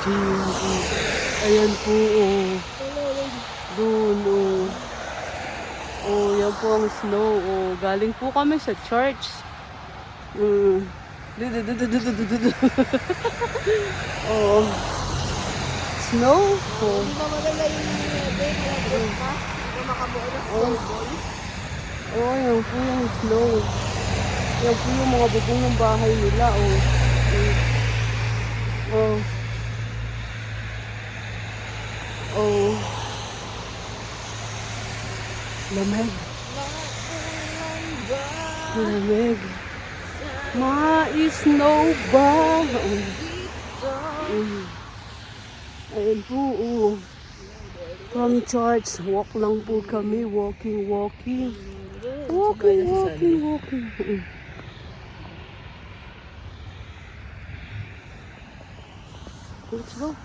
Gym. Ayan po, oh. Doon, oh. Oh, yan po ang snow. Oh, galing po kami sa church. Mm. Oh, snow. Oh. Hindi ba maganda yung niyebe? Malabot ka? Hindi ka makabuo ng snowball? Oh, yan po yung snow. Yan po yung mga bubong ng bahay nila. Oh. Oh. Oh. Lamig. Lamig. Ma-snow ba? Ayan po, oh. From church, walk lang po kami. Walking. Walking. Let's go.